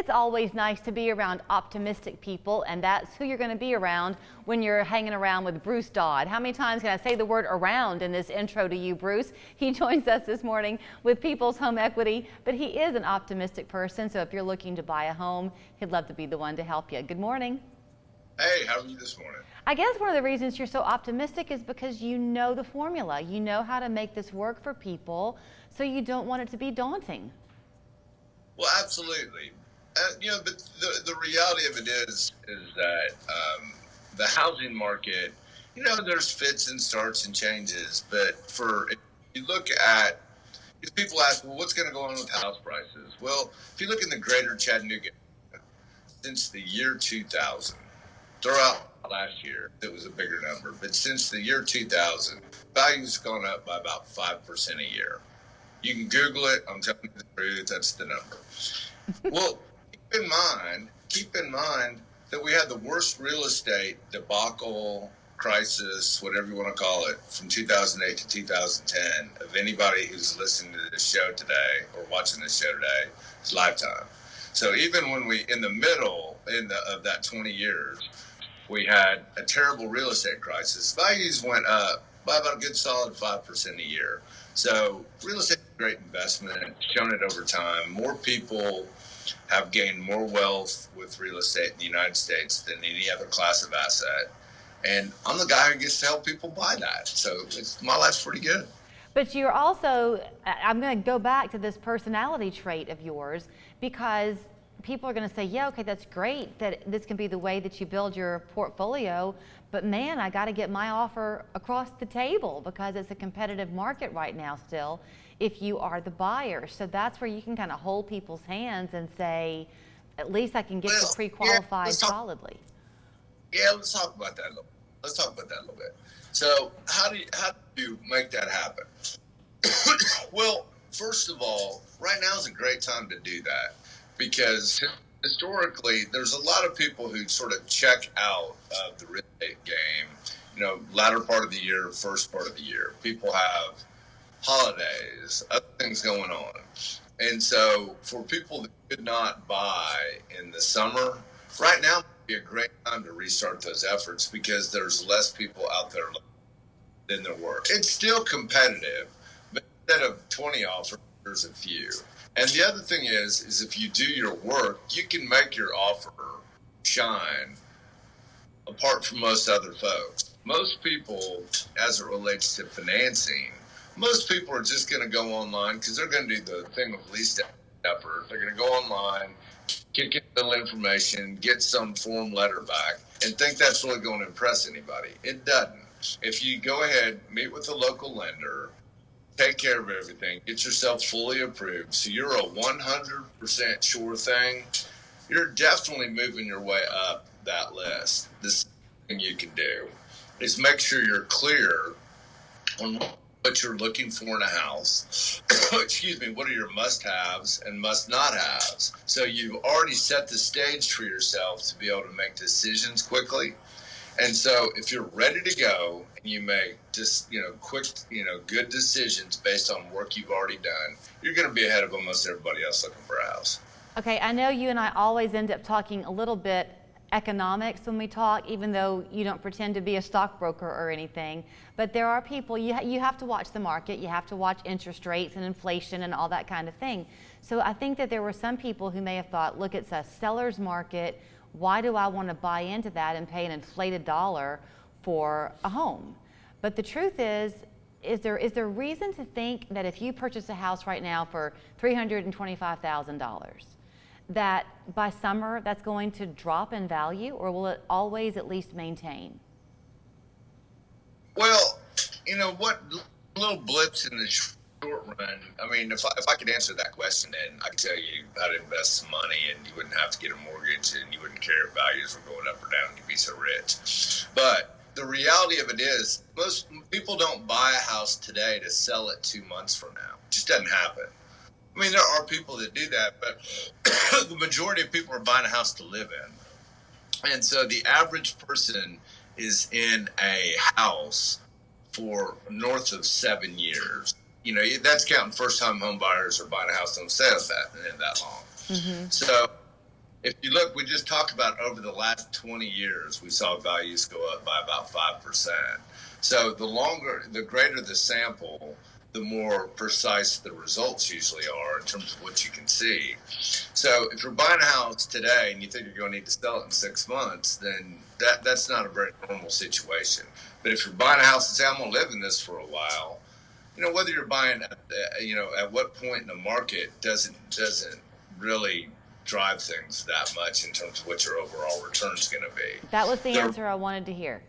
it's always nice to be around optimistic people, and that's who you're going to be around when you're hanging around with Bruce Dodd. How many times can I say the word around in this intro to you, Bruce? He joins us this morning with People's Home Equity, but he is an optimistic person, so if you're looking to buy a home, he'd love to be the one to help you. Good morning. Hey, how are you this morning? I guess one of the reasons you're so optimistic is because you know the formula. You know how to make this work for people, so you don't want it to be daunting. Well, absolutely. But the reality of it is that the housing market, there's fits and starts and changes. But if you look at, if people ask, well, what's going to go on with house prices? Well, if you look in the greater Chattanooga, since the year 2000, throughout last year, it was a bigger number. But since the year 2000, value's gone up by about 5% a year. You can Google it. I'm telling you the truth. That's the number. Well, keep in mind that we had the worst real estate debacle, crisis, whatever you want to call it, from 2008 to 2010 of anybody who's listening to this show today or watching this show today, his lifetime. So even when in the middle of that 20 years, we had a terrible real estate crisis. Values went up by about a good solid 5% a year. So real estate is a great investment, shown it over time. More people have gained more wealth with real estate in the United States than any other class of asset. And I'm the guy who gets to help people buy that. So my life's pretty good. But you're also, I'm going to go back to this personality trait of yours, because people are going to say, yeah, okay, that's great that this can be the way that you build your portfolio, but man, I got to get my offer across the table because it's a competitive market right now still if you are the buyer. So that's where you can kind of hold people's hands and say, at least I can get you pre-qualified solidly. Yeah, let's talk about that a little bit. So how do you make that happen? Well, first of all, right now is a great time to do that, because historically, there's a lot of people who sort of check out of the real estate game, latter part of the year, first part of the year. People have holidays, other things going on. And so for people that could not buy in the summer, right now would be a great time to restart those efforts, because there's less people out there than there were. It's still competitive, but instead of 20 offers, there's a few. And the other thing is if you do your work, you can make your offer shine apart from most other folks. Most people, as it relates to financing, most people are just going to go online because they're going to do the thing of least effort. They're going to go online, get a little information, get some form letter back, and think that's really going to impress anybody. It doesn't. If you go ahead, meet with a local lender, take care of everything, get yourself fully approved, so you're a 100% sure thing, you're definitely moving your way up that list. This thing you can do is make sure you're clear on what you're looking for in a house. Excuse me, what are your must-haves and must-not-haves? So you've already set the stage for yourself to be able to make decisions quickly. And so if you're ready to go and you make just, quick, good decisions based on work you've already done, you're going to be ahead of almost everybody else looking for a house. Okay, I know you and I always end up talking a little bit economics when we talk, even though you don't pretend to be a stockbroker or anything. But there are people, you have to watch the market, you have to watch interest rates and inflation and all that kind of thing. So I think that there were some people who may have thought, look, it's a seller's market. Why do I want to buy into that and pay an inflated dollar for a home? But the truth is there reason to think that if you purchase a house right now for $325,000, that by summer that's going to drop in value, or will it always at least maintain? Well, what little blips in the short run, I mean, if I could answer that question, then I could tell you how to invest some money and you wouldn't have to get a mortgage and you wouldn't care if values were going up or down, you'd be so rich. But the reality of it is most people don't buy a house today to sell it 2 months from now. It just doesn't happen. I mean, there are people that do that, but the majority of people are buying a house to live in. And so the average person is in a house for north of 7 years. That's counting first-time home buyers or buying a house themselves that long. Mm-hmm. So If you look, we just talked about over the last 20 years, we saw values go up by about 5%. So the greater the sample, the more precise the results usually are in terms of what you can see. So if you're buying a house today and you think you're going to need to sell it in 6 months, then that's not a very normal situation. But if you're buying a house and say, I'm going to live in this for a while, whether you're buying at what point in the market doesn't really drive things that much in terms of what your overall return is going to be. That was the answer I wanted to hear.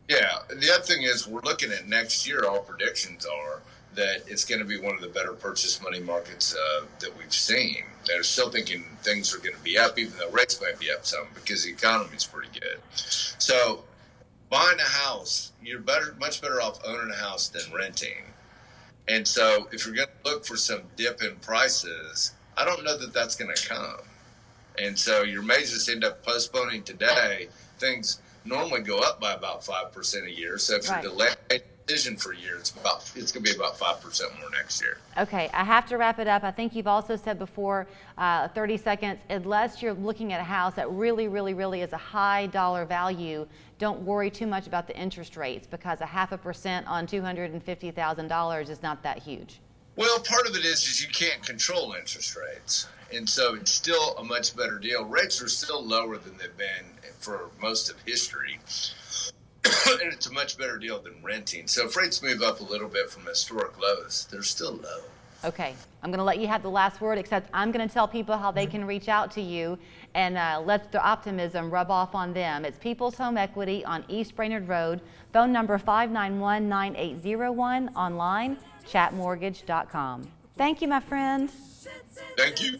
Yeah. The other thing is we're looking at next year. All predictions are that it's going to be one of the better purchase money markets that we've seen. They're still thinking things are going to be up, even though rates might be up some because the economy is pretty good. So buying a house, you're much better off owning a house than renting. And so if you're going to look for some dip in prices, I don't know that that's going to come. And so you may just end up postponing today. Things normally go up by about 5% a year. So if you're delaying a decision for a year, it's going to be about 5% more next year. Okay, I have to wrap it up. I think you've also said before, 30 seconds, unless you're looking at a house that really, really, really is a high dollar value, don't worry too much about the interest rates because 0.5% on $250,000 is not that huge. Well, part of it is you can't control interest rates. And so it's still a much better deal. Rates are still lower than they've been for most of history. And it's a much better deal than renting. So if rates move up a little bit from historic lows, they're still low. Okay, I'm going to let you have the last word, except I'm going to tell people how they can reach out to you and let the optimism rub off on them. It's People's Home Equity on East Brainerd Road, phone number 591-9801, online, chatmortgage.com. Thank you, my friend. Thank you.